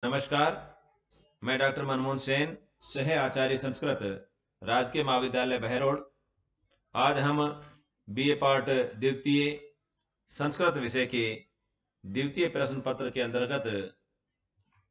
नमस्कार। मैं डॉक्टर मनमोहन सेन, सह आचार्य संस्कृत, राजकीय महाविद्यालय बहरोड। आज हम बीए पार्ट द्वितीय संस्कृत विषय के द्वितीय प्रश्न पत्र के अंतर्गत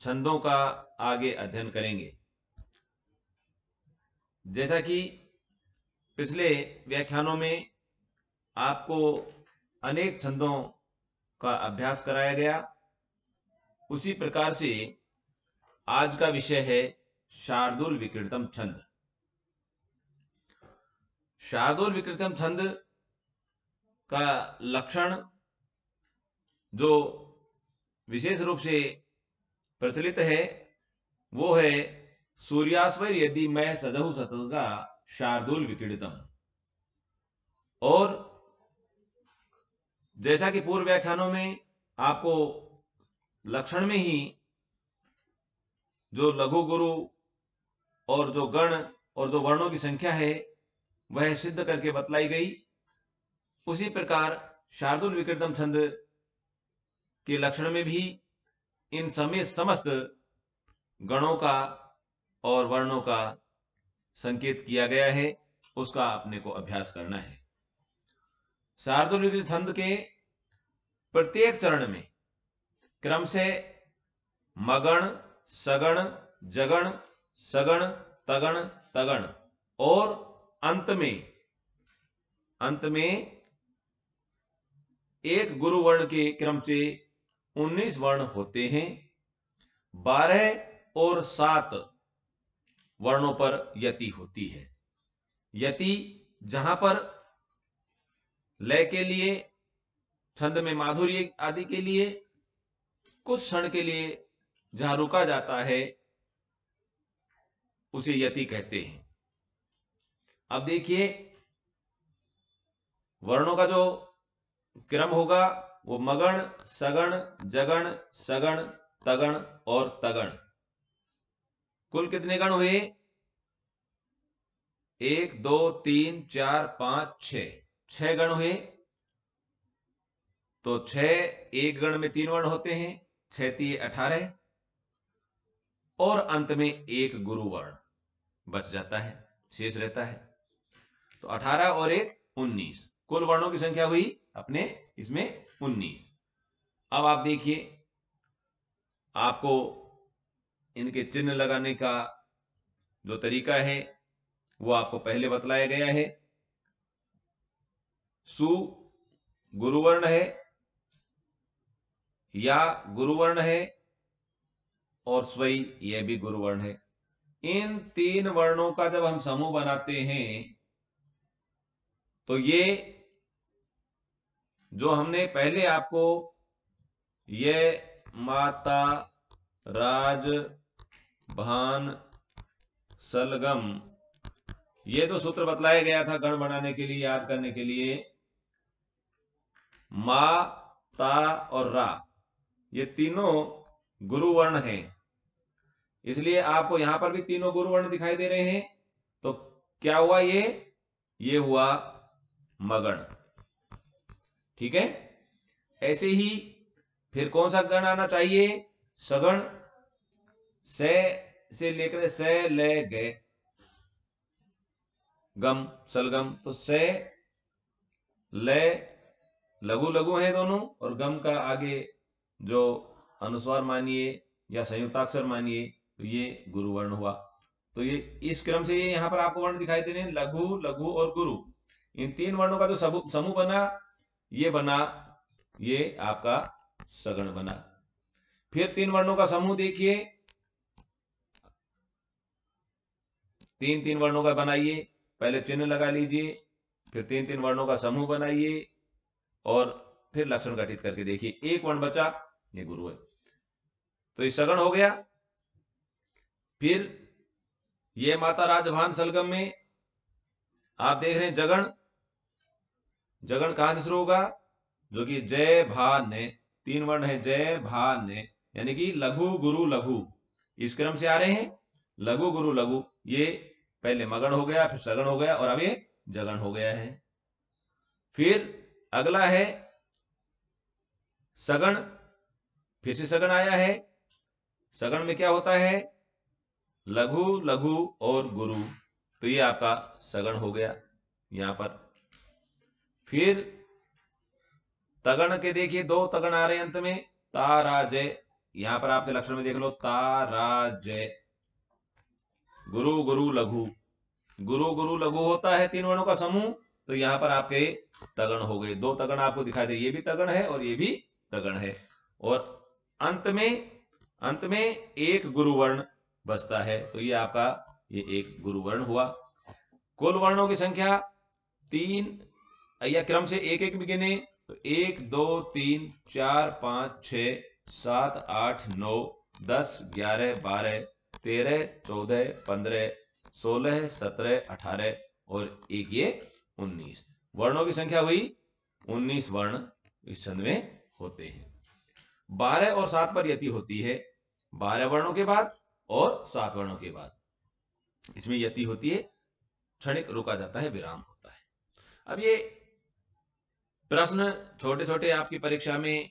छंदों का आगे अध्ययन करेंगे। जैसा कि पिछले व्याख्यानों में आपको अनेक छंदों का अभ्यास कराया गया, उसी प्रकार से आज का विषय है शार्दूल विकृतम छंद। शार्दूल विकृतम छंद का लक्षण जो विशेष रूप से प्रचलित है वो है सूर्यास्वर यदि मैं सदहु सतगा शार्दूल विकृतम। और जैसा कि पूर्व व्याख्यानों में आपको लक्षण में ही जो लघु गुरु और जो गण और जो वर्णों की संख्या है वह सिद्ध करके बतलाई गई, उसी प्रकार शार्दूल विकृतम छंद के लक्षण में भी इन समस्त गणों का और वर्णों का संकेत किया गया है, उसका अपने को अभ्यास करना है। शार्दूल विकृत छंद के प्रत्येक चरण में क्रम से मगण, सगण, जगण, सगण, तगण, तगण और अंत में एक गुरु वर्ण के क्रम से 19 वर्ण होते हैं। 12 और 7 वर्णों पर यति होती है। यति जहां पर लय के लिए, छंद में माधुर्य आदि के लिए, कुछ क्षण के लिए जहां रुका जाता है उसे यति कहते हैं। अब देखिए, वर्णों का जो क्रम होगा वो मगण, सगण, जगण, सगण, तगण और तगण। कुल कितने गण हुए? 1 2 3 4 5 6 गण हुए। तो 6, एक गण में 3 वर्ण होते हैं, 6 3 18 और अंत में एक गुरु वर्ण बच जाता है, शेष रहता है। तो 18 और 1 19, कुल वर्णों की संख्या हुई अपने इसमें 19। अब आप देखिए, आपको इनके चिन्ह लगाने का जो तरीका है वो आपको पहले बतलाया गया है। सु गुरुवर्ण है, या गुरुवर्ण है और स्वई यह भी गुरुवर्ण है। इन 3 वर्णों का जब हम समूह बनाते हैं तो ये जो हमने पहले आपको ये माता राज भान सलगम ये जो सूत्र बतलाया गया था गण बनाने के लिए, याद करने के लिए, मा ता और रा ये तीनों गुरुवर्ण हैं। इसलिए आपको यहां पर भी तीनों गुरुवर्ण दिखाई दे रहे हैं। तो क्या हुआ? ये हुआ मगण। ठीक है। ऐसे ही फिर कौन सा गण आना चाहिए? सगण, से लेकर से ले गए गम सलगम। तो से ले लघु लघु है दोनों, और गम का आगे जो अनुस्वार मानिए या संयुक्ताक्षर मानिए तो ये गुरु वर्ण हुआ। तो ये इस क्रम से ये यहां पर आपको वर्ण दिखाई दे रहे हैं, लघु लघु और गुरु। इन 3 वर्णों का जो समूह बना, ये बना, ये आपका सगण बना। फिर 3 वर्णों का समूह देखिए, 3 वर्णों का बनाइए, पहले चिन्ह लगा लीजिए, फिर 3 वर्णों का समूह बनाइए और फिर लक्षण गठित करके देखिए। एक वर्ण बचा, ये गुरु है, तो ये सगण हो गया। फिर ये माता राजभान सलगम में आप देख रहे हैं जगण। जगण कहां से शुरू होगा? जो कि जय भा ने, 3 वर्ण है, जय भा ने, यानी कि लघु गुरु लघु, इस क्रम से आ रहे हैं। लघु गुरु लघु, ये पहले मगण हो गया, फिर सगण हो गया और अब ये जगण हो गया है। फिर अगला है सगण, फिर से सगण आया है, सगण में क्या होता है? लघु, लघु और गुरु, तो ये आपका सगण हो गया यहां पर। फिर तगण के देखिए, दो तगण आ रहे हैं अंत में, तारा जय, यहां पर आपके लक्षण में देख लो, तारा जय। गुरु, गुरु, लघु, गुरु, गुरु, लघु होता है तीन वर्णों का समूह, तो यहां पर आपके तगण हो गए। दो तगण आपको दिखाई दे, ये भी तगण है और ये भी तगण है। और अंत में एक गुरु वर्ण बचता है, तो ये आपका ये एक गुरु वर्ण हुआ। कुल वर्णों की संख्या 3, या क्रम से एक एक भी गिने तो 1 2 3 4 5 6 7 8 9 10 11 12 13 14 15 16 17 18 और एक ये 19 वर्णों की संख्या हुई 19 वर्ण इस छंद में होते हैं। 12 और 7 पर यति होती है, 12 वर्णों के बाद और 7 वर्णों के बाद इसमें यति होती है, क्षणिक रुका जाता है, विराम होता है। अब ये प्रश्न छोटे छोटे आपकी परीक्षा में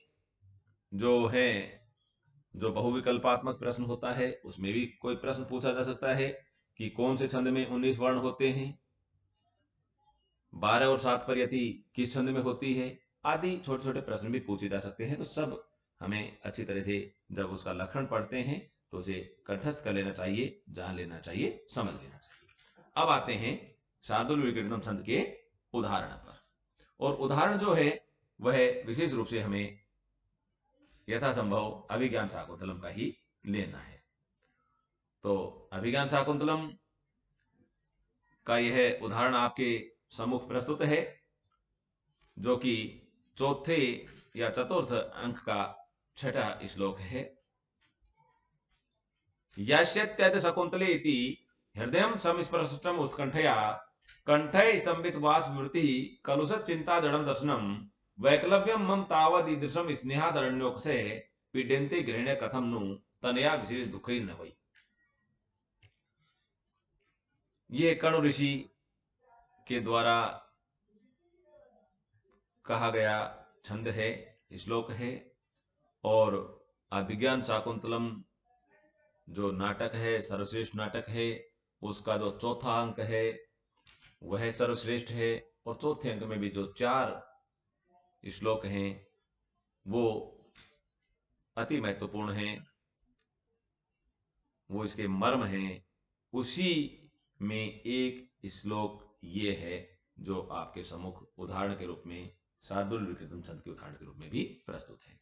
जो है, जो बहुविकल्पात्मक प्रश्न होता है उसमें भी कोई प्रश्न पूछा जा सकता है कि कौन से छंद में 19 वर्ण होते हैं, 12 और 7 पर यति किस छंद में होती है, आदि छोटे छोटे प्रश्न भी पूछे जा सकते हैं। तो सब हमें अच्छी तरह से जब उसका लक्षण पढ़ते हैं तो उसे कंठस्थ कर लेना चाहिए, जान लेना चाहिए, समझ लेना चाहिए। अब आते हैं शार्दूल विकृतम छंद के उदाहरण पर, और उदाहरण जो है वह विशेष रूप से हमें यथासंभव अभिज्ञान शाकुंतलम का ही लेना है। तो अभिज्ञान शाकुंतलम का यह उदाहरण आपके सम्मुख प्रस्तुत है, जो कि चौथे या चतुर्थ अंक का छठा श्लोक है। यस्यत्यद शकुंतले इति हृदयं संस्पृष्टम उत्कंठया कंठे स्तंभित वास वृत्ति कलुषत चिंता जड़म दर्शनम वैकलव्यम मम तावदीदृशम स्नेहादरण्योक से पीड्यन्ते गृहण्य कथम नु तनया विशेष दुखै न वै। ये कणु ऋषि के द्वारा कहा गया छंद है, श्लोक है। और अभिज्ञान शाकुंतलम जो नाटक है, सर्वश्रेष्ठ नाटक है, उसका जो चौथा अंक है वह सर्वश्रेष्ठ है। और चौथे अंक में भी जो 4 श्लोक हैं वो अति महत्वपूर्ण हैं, वो इसके मर्म हैं। उसी में एक श्लोक ये है जो आपके सम्मुख उदाहरण के रूप में शार्दूल विकृतम छंद के उदाहरण के रूप में भी प्रस्तुत है।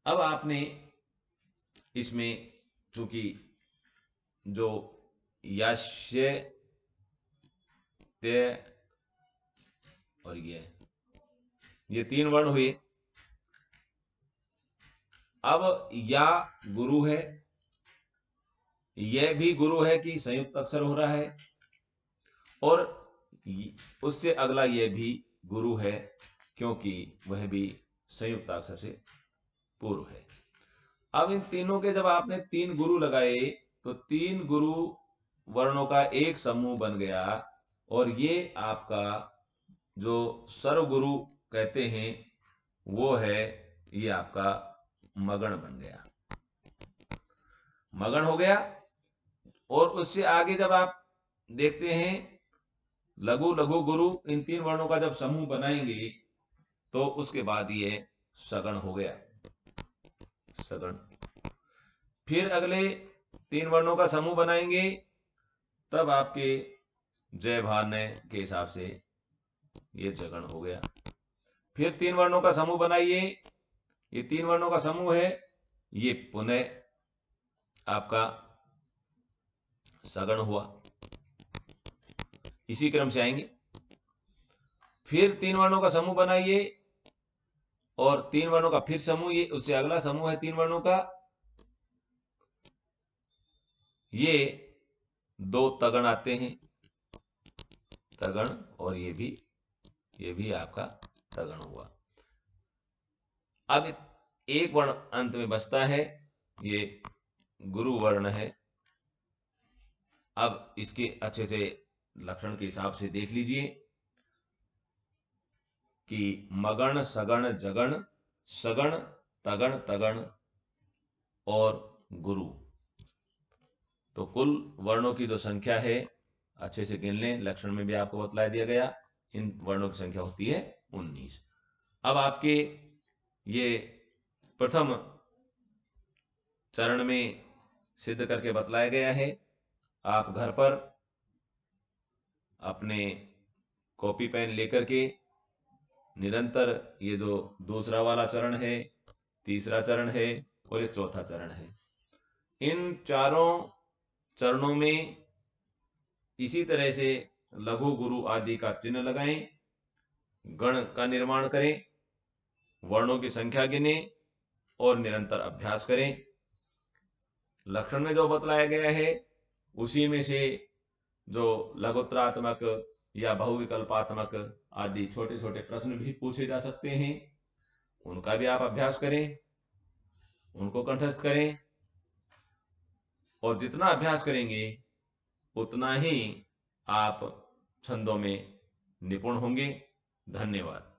अब आपने इसमें चूंकि जो याश्य ते और ये 3 वर्ण हुए। अब या गुरु है, यह भी गुरु है कि संयुक्त अक्षर हो रहा है, और उससे अगला यह भी गुरु है क्योंकि वह भी संयुक्त अक्षर से पूर्व है। अब इन तीनों के जब आपने 3 गुरु लगाए तो 3 गुरु वर्णों का एक समूह बन गया, और ये आपका जो सर्वगुरु कहते हैं वो है ये आपका मगण बन गया, मगण हो गया। और उससे आगे जब आप देखते हैं लघु, लघु, गुरु, इन 3 वर्णों का जब समूह बनाएंगे तो उसके बाद ये सगण हो गया, सगण। फिर अगले 3 वर्णों का समूह बनाएंगे तब आपके जय भान्य के हिसाब से ये जगण हो गया। फिर 3 वर्णों का समूह बनाइए, ये 3 वर्णों का समूह है, ये पुनः आपका सगण हुआ। इसी क्रम से आएंगे। फिर 3 वर्णों का समूह बनाइए और 3 वर्णों का फिर समूह, ये उससे अगला समूह है 3 वर्णों का, ये 2 तगण आते हैं, तगण, और ये भी आपका तगण हुआ। अब एक वर्ण अंत में बचता है, ये गुरु वर्ण है। अब इसके अच्छे से लक्षण के हिसाब से देख लीजिए कि मगण, सगण, जगण, सगण, तगण, तगण और गुरु। तो कुल वर्णों की जो संख्या है अच्छे से गिन लें, लक्षण में भी आपको बतला दिया गया, इन वर्णों की संख्या होती है 19। अब आपके ये प्रथम चरण में सिद्ध करके बतलाया गया है। आप घर पर अपने कॉपी पेन लेकर के निरंतर ये जो दूसरा वाला चरण है, तीसरा चरण है और ये चौथा चरण है, इन चारों चरणों में इसी तरह से लघु गुरु आदि का चिन्ह लगाएं, गण का निर्माण करें, वर्णों की संख्या गिनें और निरंतर अभ्यास करें। लक्षण में जो बतलाया गया है उसी में से जो लघुत्रात्मक या बहुविकल्पात्मक आदि छोटे छोटे प्रश्न भी पूछे जा सकते हैं, उनका भी आप अभ्यास करें, उनको कंठस्थ करें। और जितना अभ्यास करेंगे उतना ही आप छंदों में निपुण होंगे। धन्यवाद।